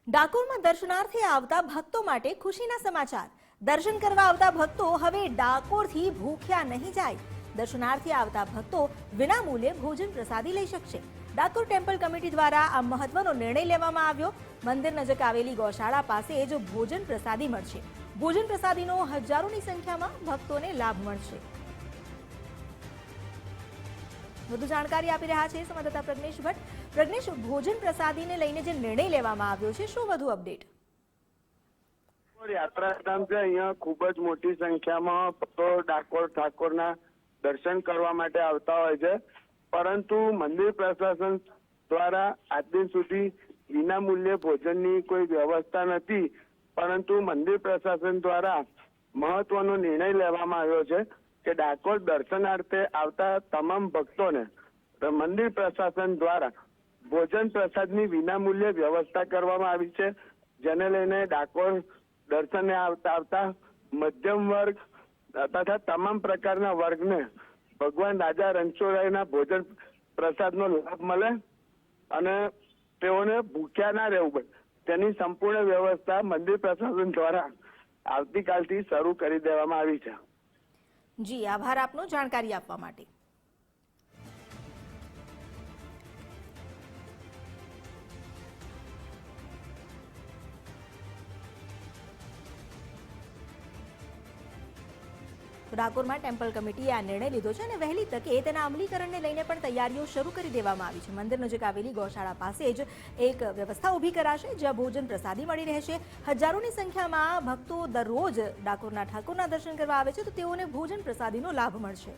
ડાકોરમાં દર્શનાર્થે આવતા ભક્તો માટે ખુશીના સમાચાર। દર્શન કરવા આવતા ભક્તો હવે ડાકોરથી ભૂખ્યા નહીં જાય। દર્શનાર્થે આવતા ભક્તો વિનામૂલ્યે ભોજન પ્રસાદી લઈ શકશે। ડાકોર ટેમ્પલ કમિટી દ્વારા આ મહત્વનો નિર્ણય લેવામાં આવ્યો। મંદિર નજીક આવેલી ગૌશાળા પાસે જ ભોજન પ્રસાદી મળશે। ભોજન પ્રસાદીનો હજારોની સંખ્યામાં ભક્તોને લાભ મળશે। વધુ જાણકારી આપી રહ્યા છે સંવાદદાતા પ્રજ્ઞેશ ભટ્ટ। પ્રજ્ઞેશ, ભોજન પ્રસાદીને લઈને જે નિર્ણય લેવામાં આવ્યો છે, શું વધુ અપડેટ? યાત્રાધામ છે, અહીંયા ખૂબ જ મોટી સંખ્યામાં ભક્તો ડાકોર ઠાકોરના દર્શન કરવા માટે આવતા હોય છે, પરંતુ મંદિર પ્રશાસન દ્વારા આજ દિન સુધી વિનામૂલ્યે ભોજનની કોઈ વ્યવસ્થા નથી, પરંતુ મંદિર પ્રશાસન દ્વારા મહત્વનો નિર્ણય લેવામાં આવ્યો છે કે ડાકોર દર્શનાર્થે આવતા તમામ ભક્તોને મંદિર પ્રશાસન દ્વારા ભોજન પ્રસાદની વિનામૂલ્યે વ્યવસ્થા કરવામાં આવી છે, જેને લઈને ડાકોર દર્શને આવતા મધ્યમ વર્ગ તથા તમામ પ્રકારના વર્ગને ભગવાન રાજા રણછોડરાયના ભોજન પ્રસાદનો લાભ મળે અને તેઓને ભૂખ્યા ના રહેવું પડે, તેની સંપૂર્ણ વ્યવસ્થા મંદિર પ્રશાસન દ્વારા આવતીકાલથી શરૂ કરી દેવામાં આવી છે। જી, આભાર આપનો જાણકારી આપવા માટે। ડાકોરમાં ટેમ્પલ કમિટીએ આ નિર્ણય લીધો છે અને વહેલી તકે તેના અમલીકરણને લઈને પણ તૈયારીઓ શરૂ કરી દેવામાં આવી છે। મંદિર નજીક આવેલી ગૌશાળા પાસે જ એક વ્યવસ્થા ઊભી કરાશે, જ્યાં ભોજન પ્રસાદી મળી રહેશે। હજારોની સંખ્યામાં ભક્તો દરરોજ ડાકોરના ઠાકોરના દર્શન કરવા આવે છે, તો તેઓને ભોજન પ્રસાદીનો લાભ મળશે।